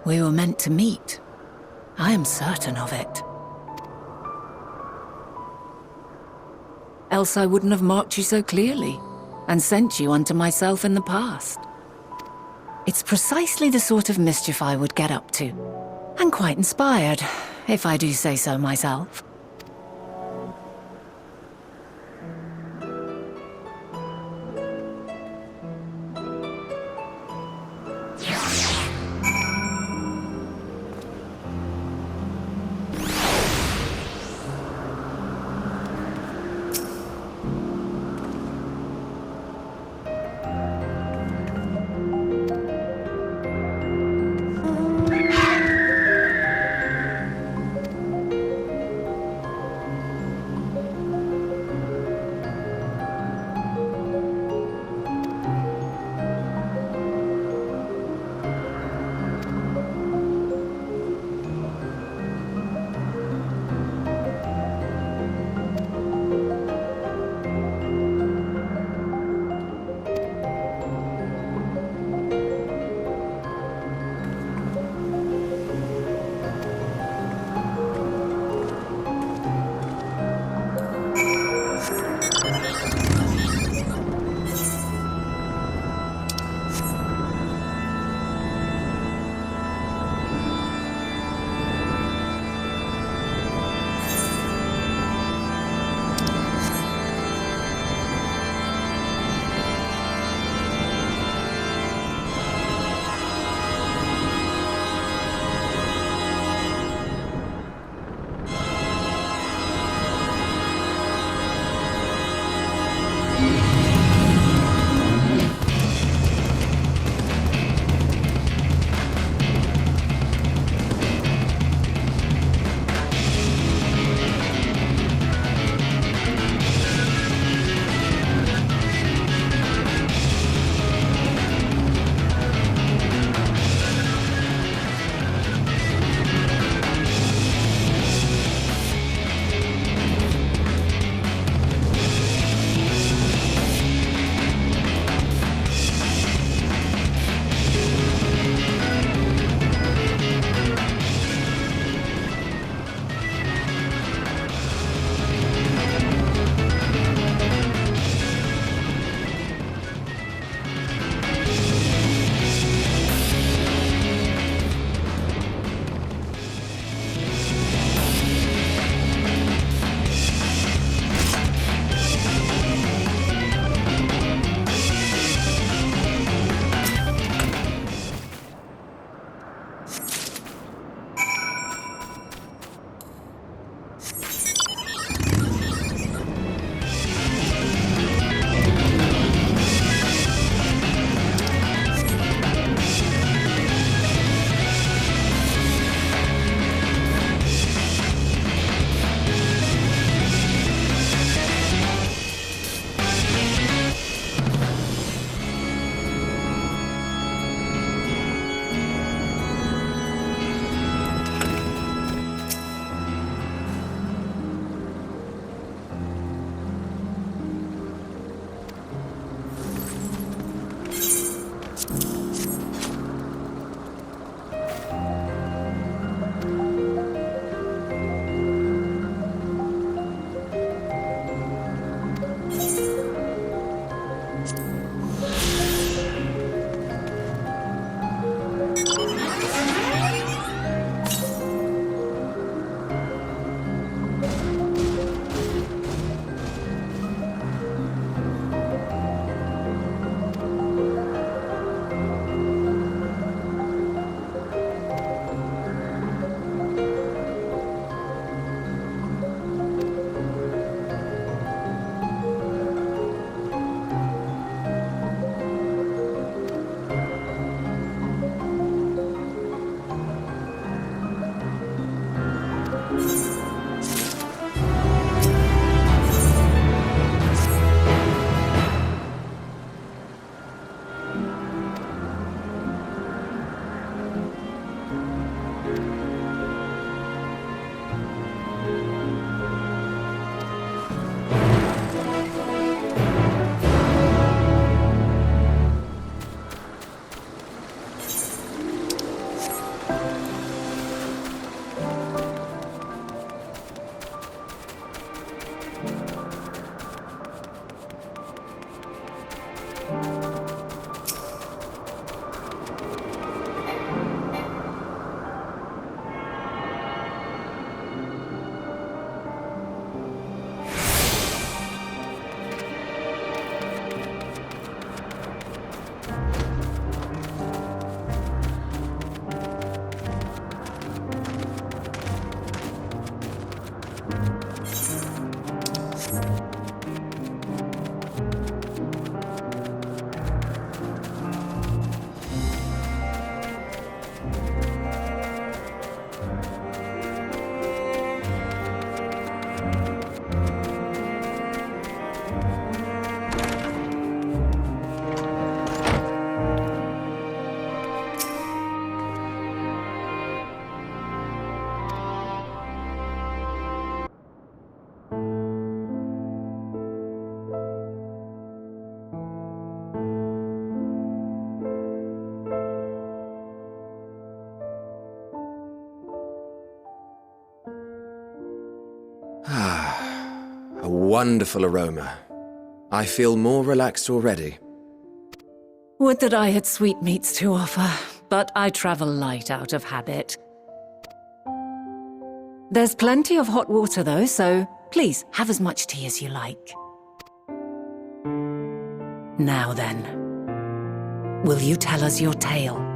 We were meant to meet. I am certain of it. Else I wouldn't have marked you so clearly, and sent you unto myself in the past. It's precisely the sort of mischief I would get up to. And quite inspired, if I do say so myself. wonderful aroma. I feel more relaxed already. Would that I had sweetmeats to offer, but I travel light out of habit. There's plenty of hot water though, so please have as much tea as you like. Now then, will you tell us your tale?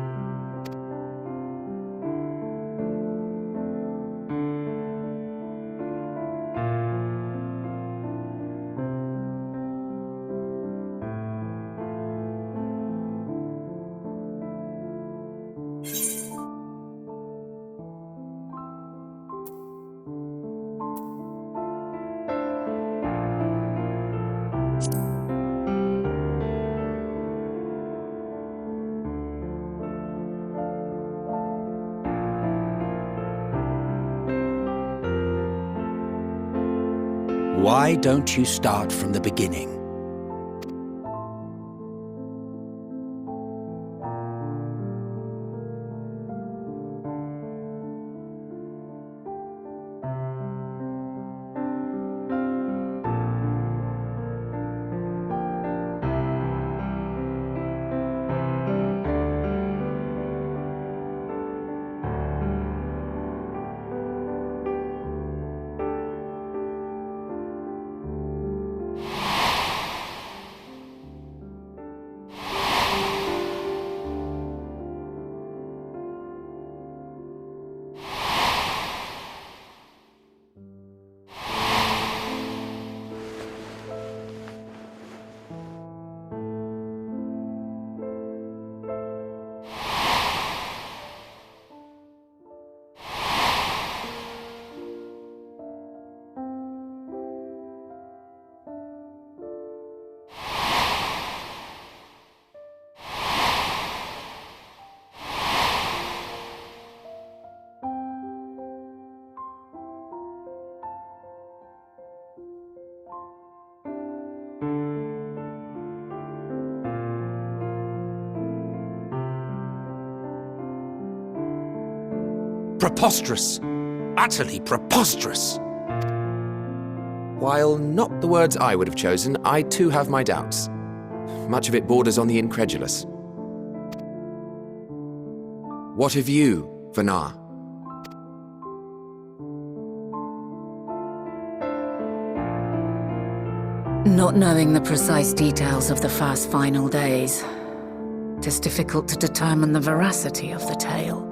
Why don't you start from the beginning? Preposterous! Utterly preposterous! While not the words I would have chosen, I too have my doubts. Much of it borders on the incredulous. What of you, Vanar? Not knowing the precise details of the first final days, it is difficult to determine the veracity of the tale.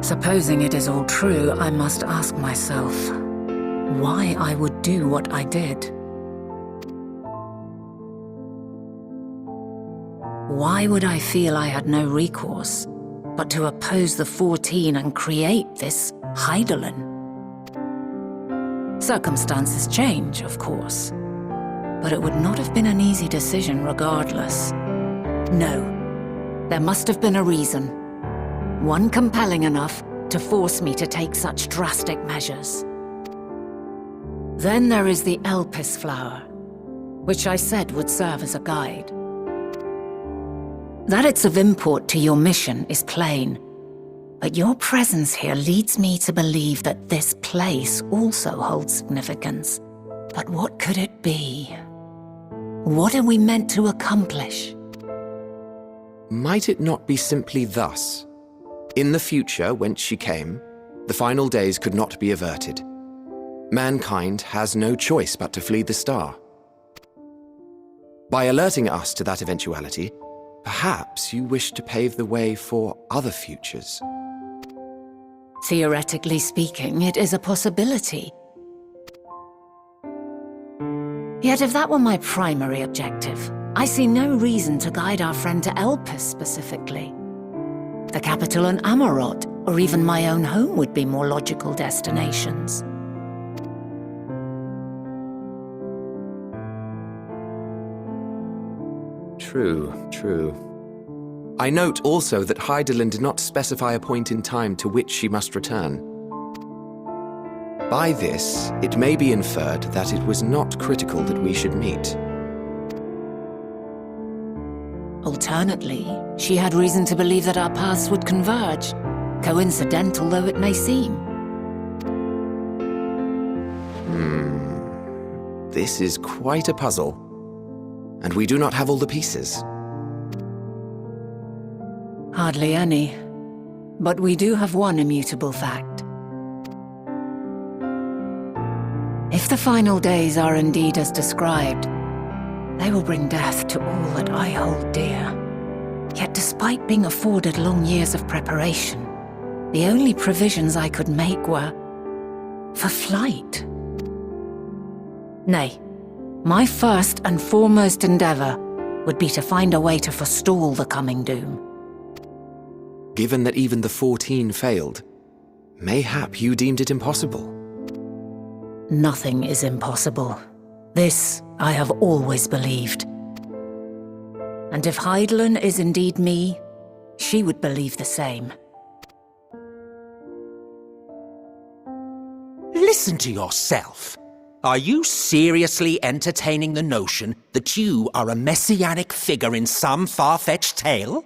Supposing it is all true, I must ask myself why I would do what I did. Why would I feel I had no recourse but to oppose the 14 and create this Hydaelyn? Circumstances change, of course, but it would not have been an easy decision regardless. No, there must have been a reason. One compelling enough to force me to take such drastic measures. Then there is the Elpis flower, which I said would serve as a guide. That it's of import to your mission is plain, but your presence here leads me to believe that this place also holds significance. But what could it be? What are we meant to accomplish? Might it not be simply thus? In the future, whence she came, the final days could not be averted. Mankind has no choice but to flee the star. By alerting us to that eventuality, perhaps you wish to pave the way for other futures. Theoretically speaking, it is a possibility. Yet if that were my primary objective, I see no reason to guide our friend to Elpis specifically. The capital and Amarot, or even my own home would be more logical destinations. True. I note also that Hydaelyn did not specify a point in time to which she must return. By this, it may be inferred that it was not critical that we should meet. Alternately, she had reason to believe that our paths would converge, coincidental though it may seem. This is quite a puzzle, and we do not have all the pieces. Hardly any. But we do have one immutable fact. If the final days are indeed as described, they will bring death to all that I hold dear. Yet despite being afforded long years of preparation, the only provisions I could make were for flight. Nay, my first and foremost endeavor would be to find a way to forestall the coming doom. Given that even the 14 failed, mayhap you deemed it impossible. Nothing is impossible. This I have always believed. And if Hydaelyn is indeed me, she would believe the same. Listen to yourself. Are you seriously entertaining the notion that you are a messianic figure in some far-fetched tale?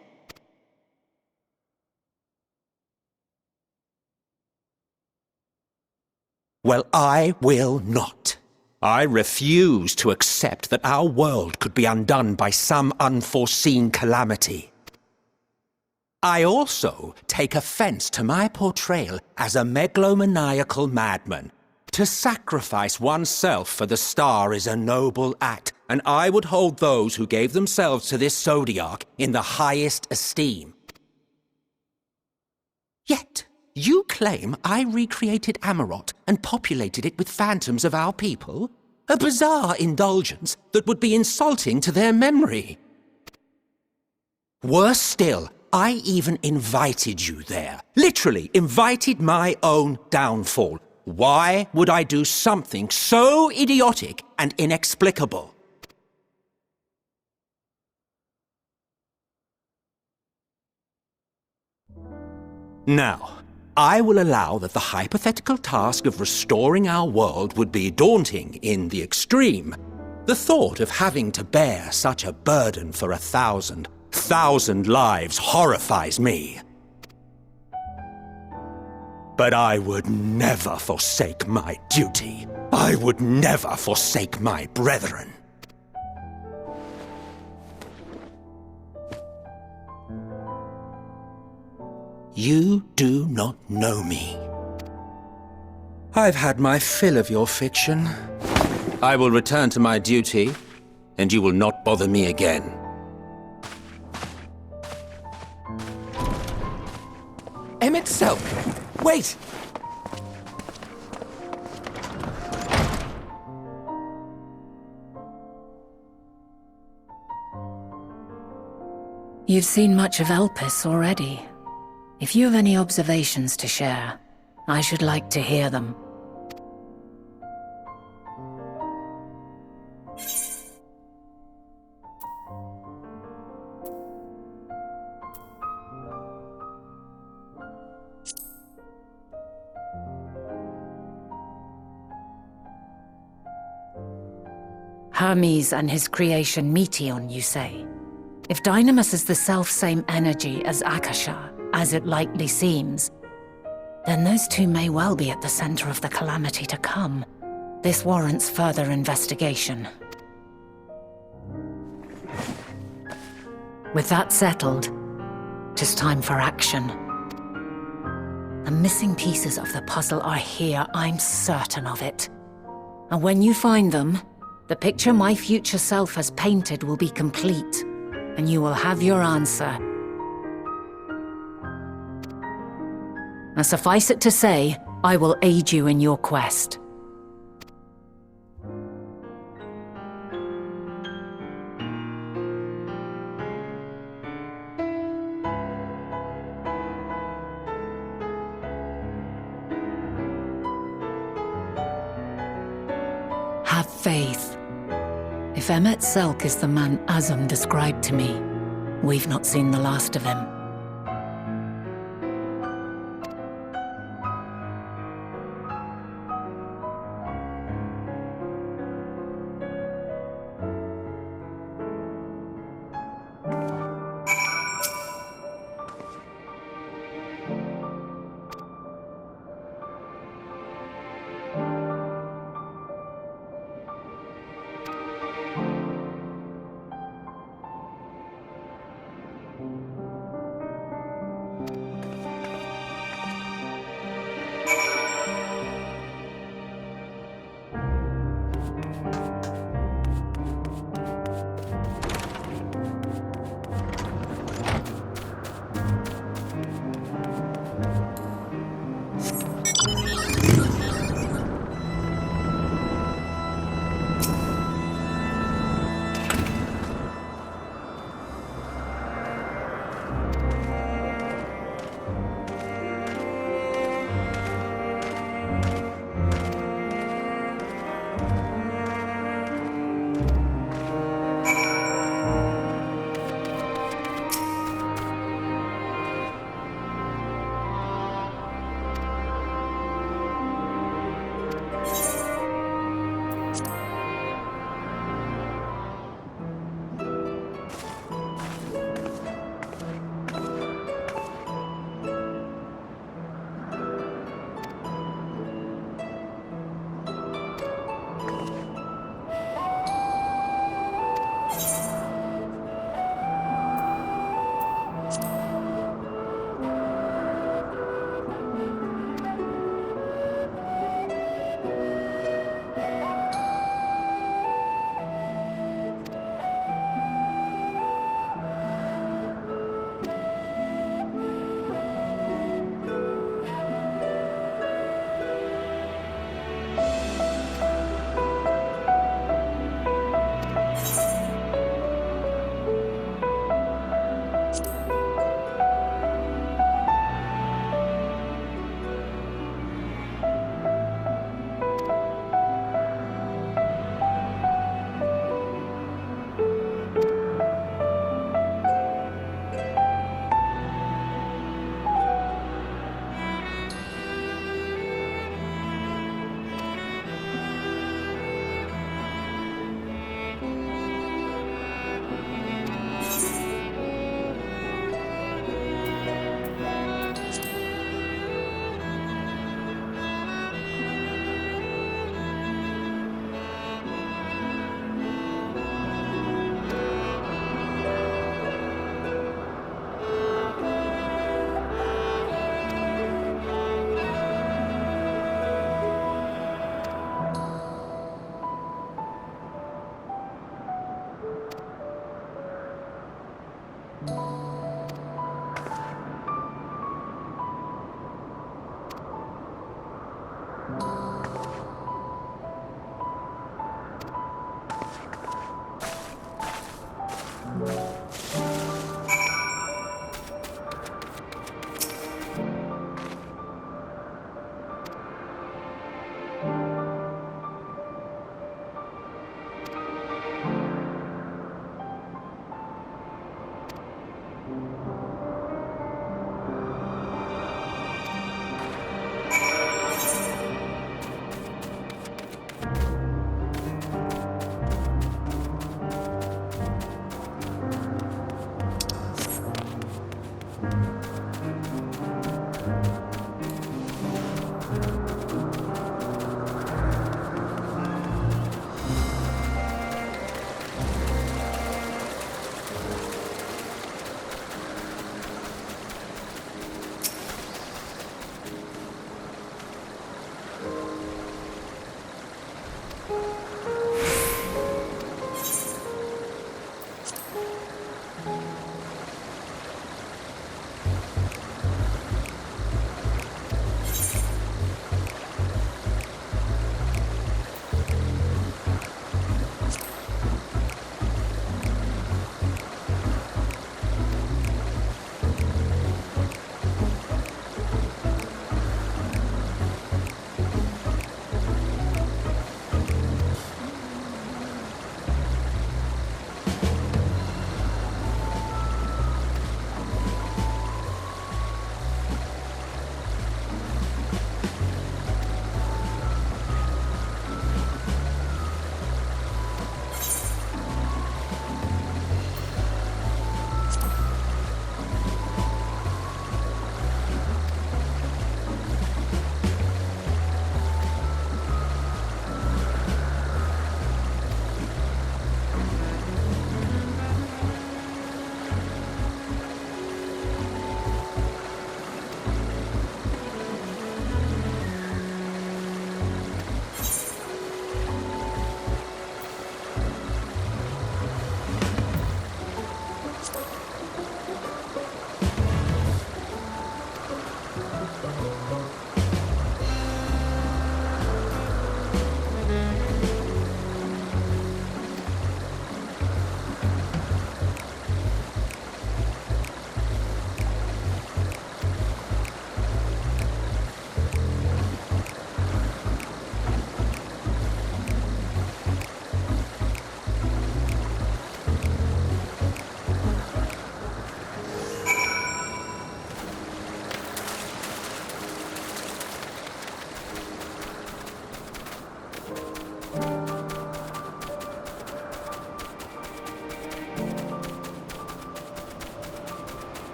Well, I will not. I refuse to accept that our world could be undone by some unforeseen calamity. I also take offense to my portrayal as a megalomaniacal madman. To sacrifice oneself for the star is a noble act, and I would hold those who gave themselves to this zodiac in the highest esteem. Yet, you claim I recreated Amarot and populated it with phantoms of our people? A bizarre indulgence that would be insulting to their memory. Worse still, I even invited you there. Literally invited my own downfall. Why would I do something so idiotic and inexplicable? Now, I will allow that the hypothetical task of restoring our world would be daunting in the extreme. The thought of having to bear such a burden for 1,000 lives horrifies me. But I would never forsake my duty. I would never forsake my brethren. You do not know me. I've had my fill of your fiction. I will return to my duty, and you will not bother me again. Emmett Selk! Wait! You've seen much of Elpis already. If you have any observations to share, I should like to hear them. Hermes and his creation Meteon, you say? If Dynamis is the self-same energy as Akasha, as it likely seems, then those two may well be at the center of the calamity to come. This warrants further investigation. With that settled, 'tis time for action. The missing pieces of the puzzle are here, I'm certain of it. And when you find them, the picture my future self has painted will be complete, and you will have your answer. Now suffice it to say, I will aid you in your quest. Have faith. If Emmett Selk is the man Azum described to me, we've not seen the last of him.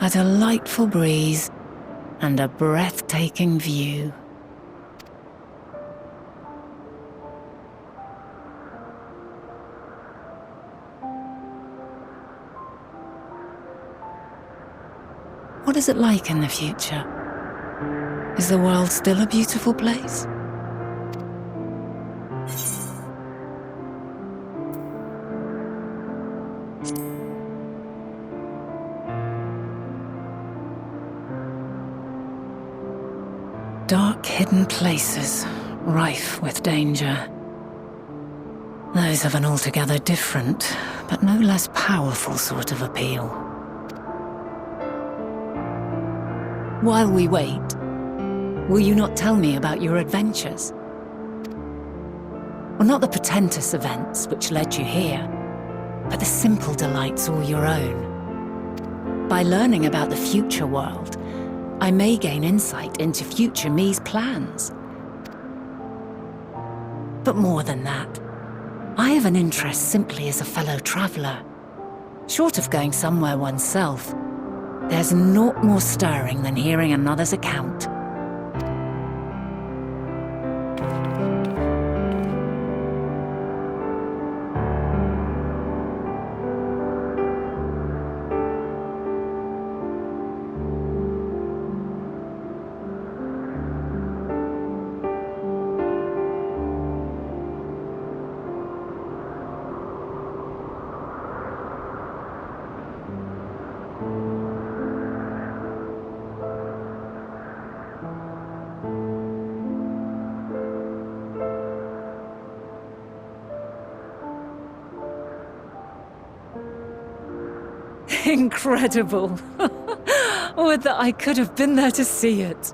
A delightful breeze and a breathtaking view. What is it like in the future? Is the world still a beautiful place? Dark, hidden places, rife with danger. Those have an altogether different, but no less powerful sort of appeal. While we wait, will you not tell me about your adventures? Well, not the portentous events which led you here, but the simple delights all your own. By learning about the future world, I may gain insight into future me's plans. But more than that, I have an interest simply as a fellow traveller. Short of going somewhere oneself, there's naught more stirring than hearing another's account. Incredible. Would that I could have been there to see it.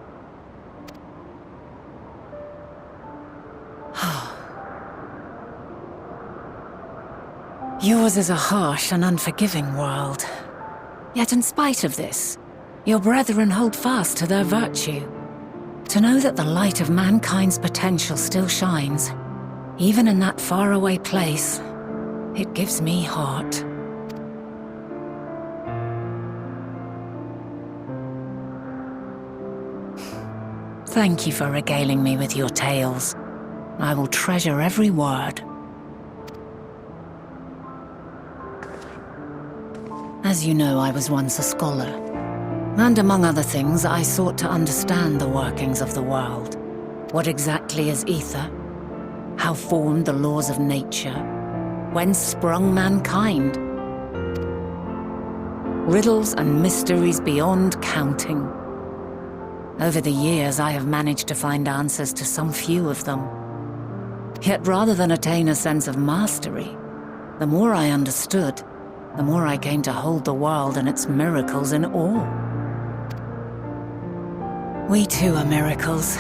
Yours is a harsh and unforgiving world. Yet in spite of this, your brethren hold fast to their virtue. To know that the light of mankind's potential still shines, even in that faraway place, it gives me heart. Thank you for regaling me with your tales. I will treasure every word. As you know, I was once a scholar. And among other things, I sought to understand the workings of the world. What exactly is ether? How formed the laws of nature? Whence sprung mankind? Riddles and mysteries beyond counting. Over the years, I have managed to find answers to some few of them. Yet rather than attain a sense of mastery, the more I understood, the more I came to hold the world and its miracles in awe. We too are miracles,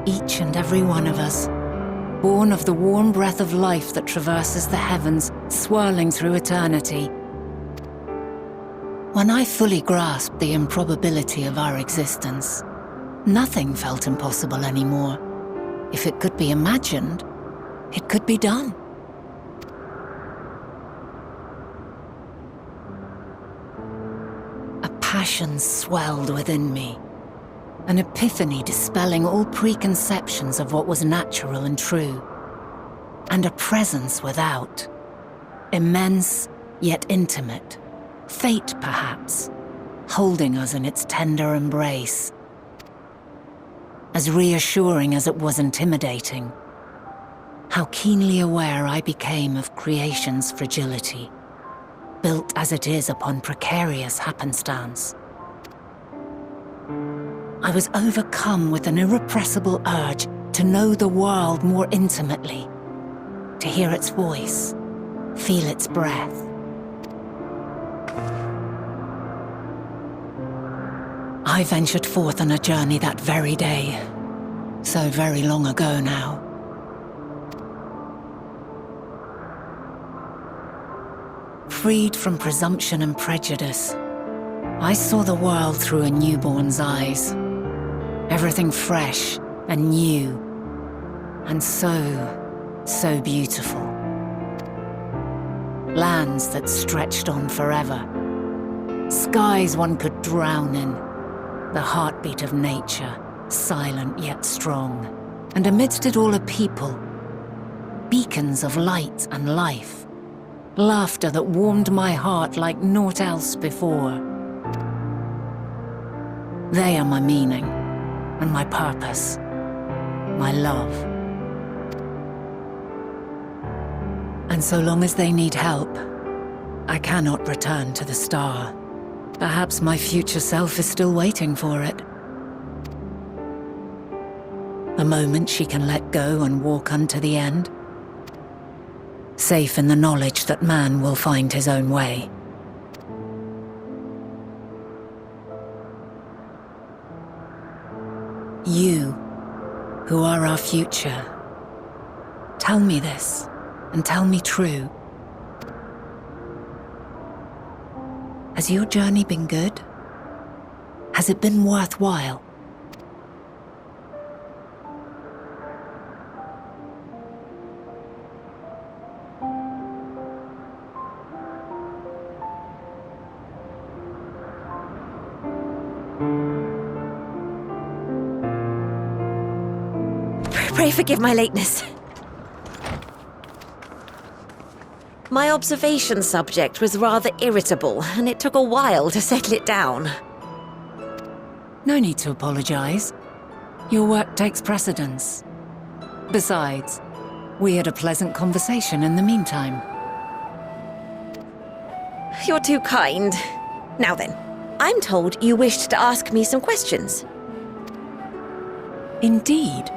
each and every one of us, born of the warm breath of life that traverses the heavens, swirling through eternity. When I fully grasped the improbability of our existence, nothing felt impossible anymore. If it could be imagined, it could be done. A passion swelled within me, an epiphany dispelling all preconceptions of what was natural and true, and a presence without, immense yet intimate, fate perhaps, holding us in its tender embrace. As reassuring as it was intimidating, how keenly aware I became of creation's fragility, built as it is upon precarious happenstance. I was overcome with an irrepressible urge to know the world more intimately, to hear its voice, feel its breath. I ventured forth on a journey that very day, so very long ago now. Freed from presumption and prejudice, I saw the world through a newborn's eyes. Everything fresh and new, and so beautiful. Lands that stretched on forever. Skies one could drown in. The heartbeat of nature, silent yet strong. And amidst it all a people. Beacons of light and life. Laughter that warmed my heart like naught else before. They are my meaning, and my purpose, my love. And so long as they need help, I cannot return to the star. Perhaps my future self is still waiting for it. The moment she can let go and walk unto the end. Safe in the knowledge that man will find his own way. You, who are our future, tell me this, and tell me true. Has your journey been good? Has it been worthwhile? Pray forgive my lateness. My observation subject was rather irritable, and it took a while to settle it down. No need to apologize. Your work takes precedence. Besides, we had a pleasant conversation in the meantime. You're too kind. Now then, I'm told you wished to ask me some questions. Indeed.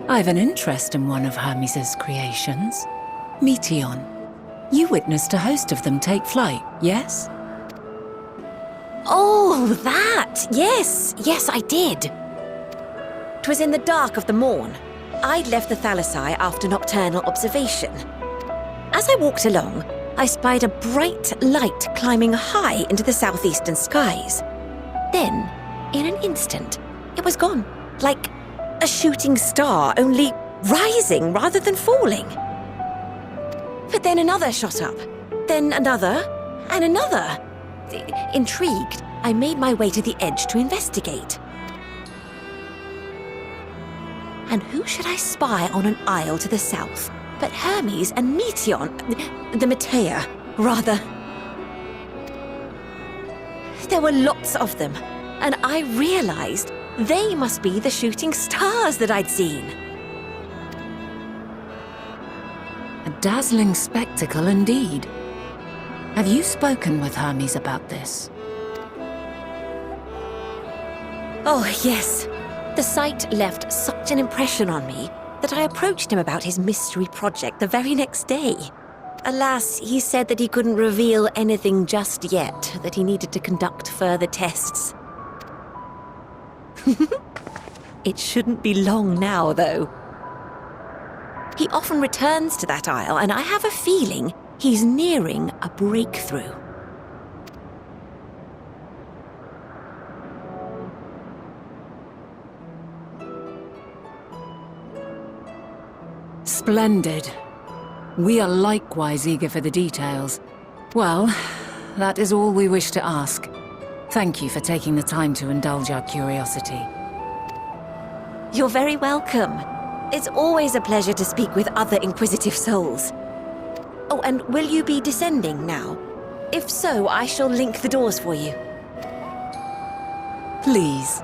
I've an interest in one of Hermes' creations, Meteon. You witnessed a host of them take flight, yes? Oh, that! Yes, yes, I did. 'Twas in the dark of the morn. I'd left the Thalassai after nocturnal observation. As I walked along, I spied a bright light climbing high into the southeastern skies. Then, in an instant, it was gone, like a shooting star, only rising rather than falling. But then another shot up, then another, and another. Intrigued, I made my way to the edge to investigate. And who should I spy on an isle to the south but Hermes and Meteon, the Matea, rather. There were lots of them, and I realized they must be the shooting stars that I'd seen. A dazzling spectacle indeed. Have you spoken with Hermes about this? Oh, yes. The sight left such an impression on me that I approached him about his mystery project the very next day. Alas, he said that he couldn't reveal anything just yet, that he needed to conduct further tests. It shouldn't be long now, though. He often returns to that isle, and I have a feeling he's nearing a breakthrough. Splendid. We are likewise eager for the details. Well, that is all we wish to ask. Thank you for taking the time to indulge our curiosity. You're very welcome. It's always a pleasure to speak with other inquisitive souls. Oh, and will you be descending now? If so, I shall link the doors for you. Please.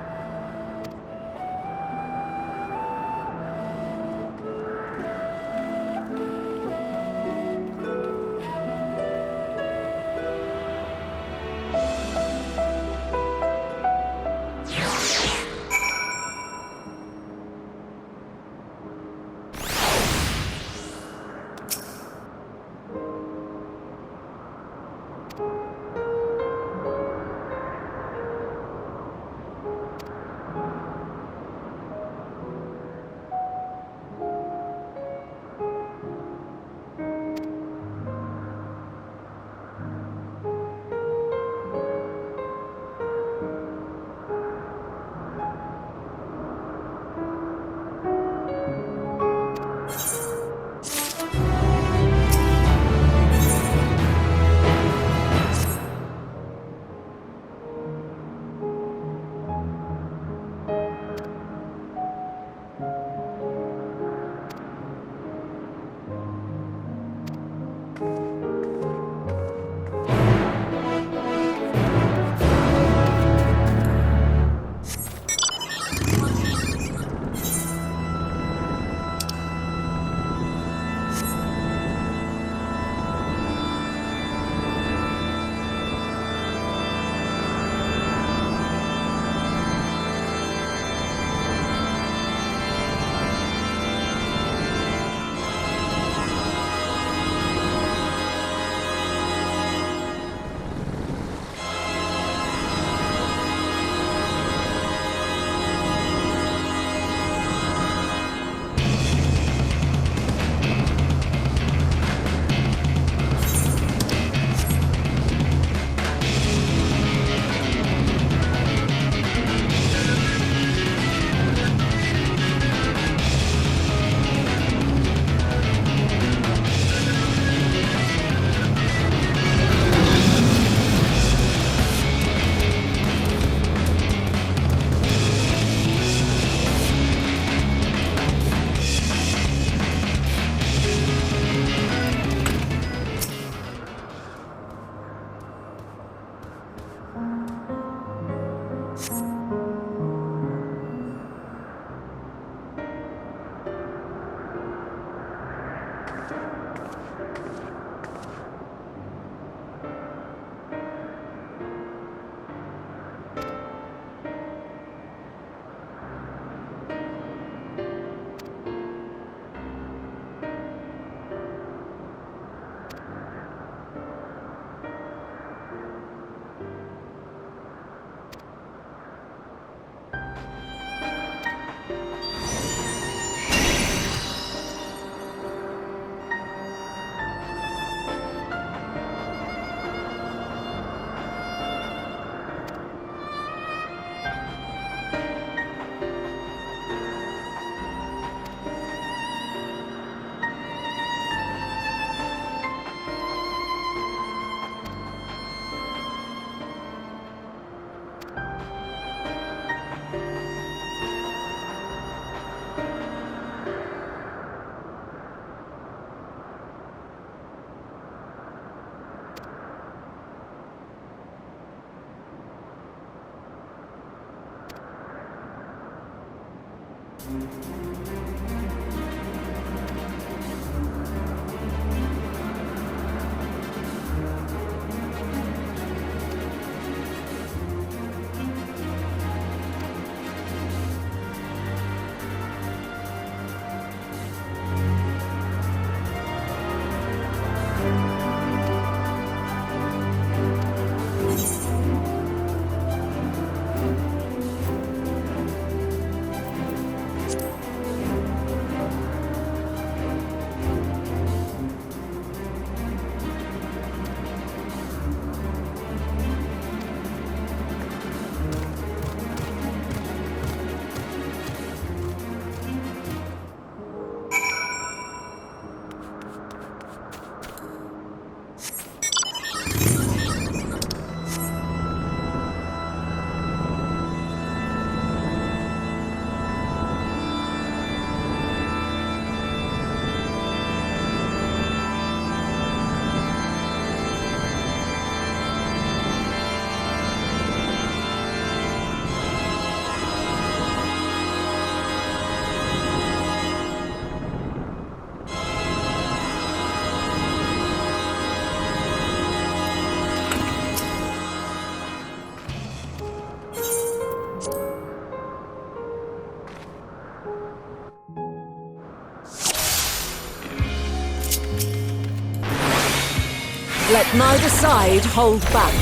Let neither side hold back.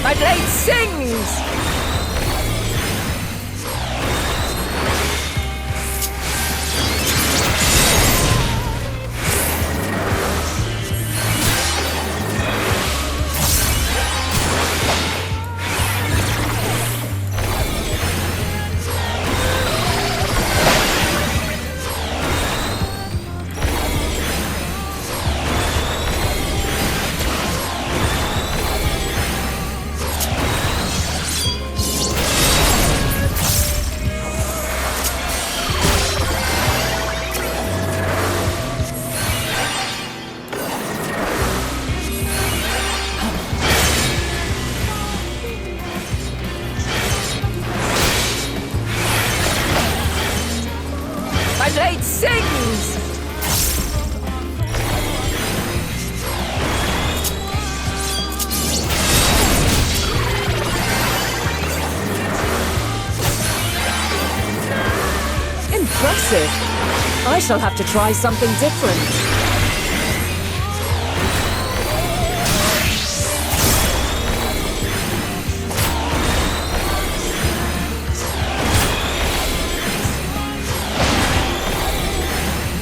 My blade sings! My blade sings! Impressive! I shall have to try something different.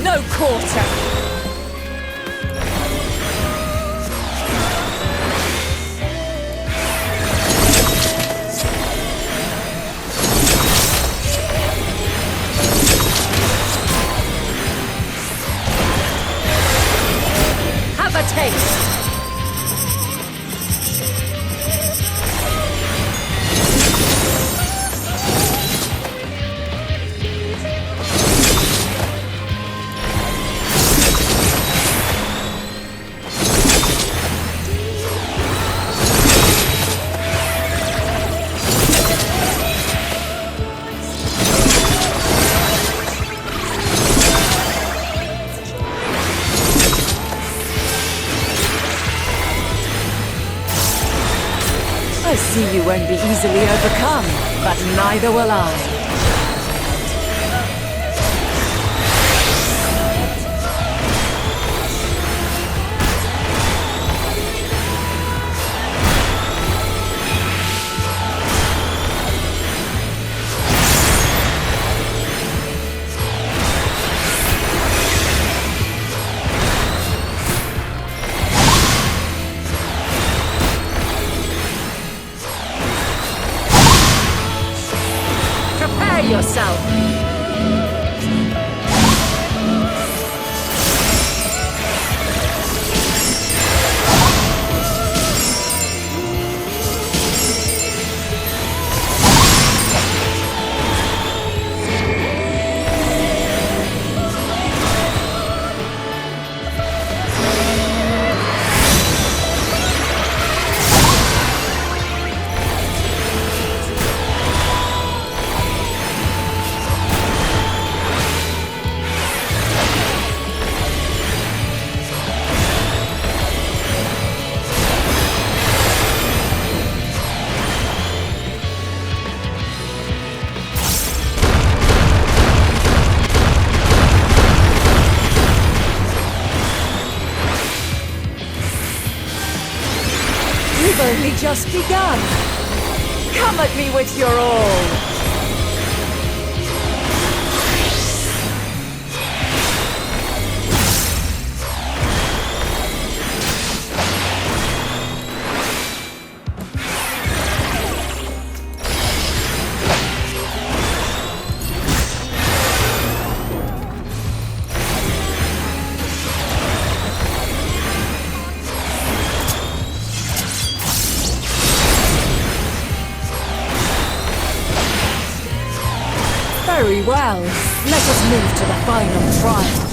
No quarter! Have a taste! I see you won't be easily overcome, but neither will I. just begun. Come at me with your all. Very well. Let us move to the final trial.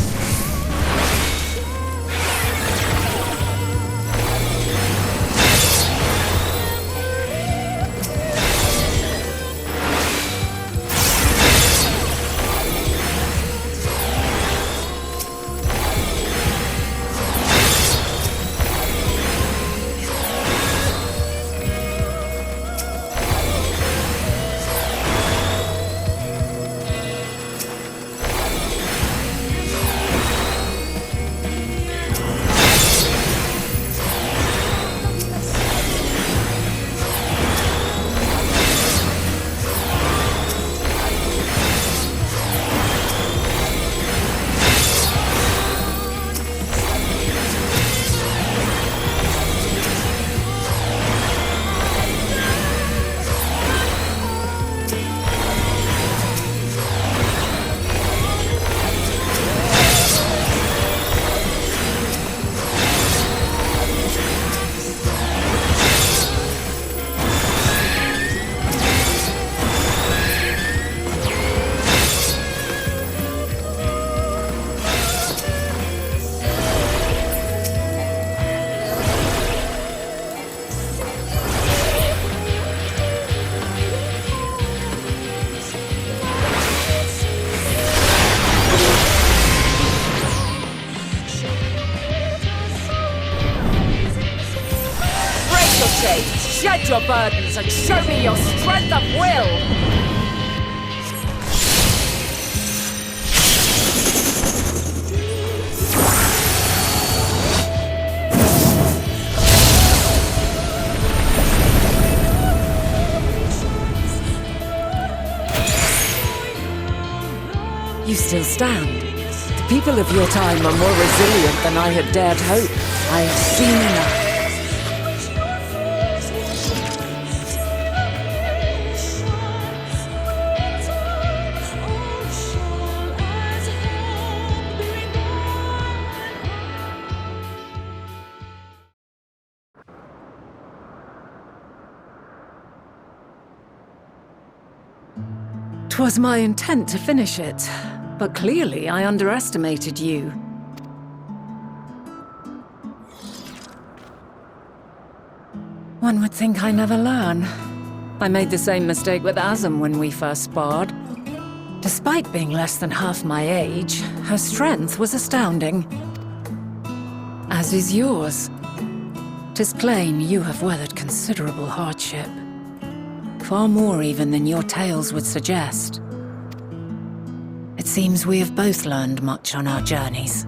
Shed your burdens and show me your strength of will! You still stand. The people of your time are more resilient than I had dared hope. I have seen enough. Twas my intent to finish it, but clearly I underestimated you. One would think I never learn. I made the same mistake with Azem when we first sparred. Despite being less than half my age, her strength was astounding. As is yours. 'Tis plain you have weathered considerable hardship. Far more even than your tales would suggest. It seems we have both learned much on our journeys.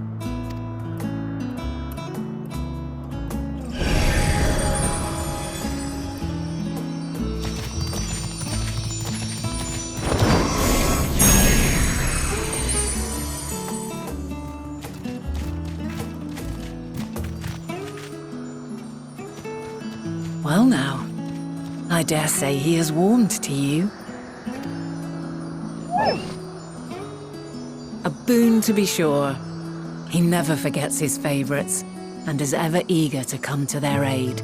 Well now, I dare say he has warmed to you. A boon to be sure. He never forgets his favorites, and is ever eager to come to their aid.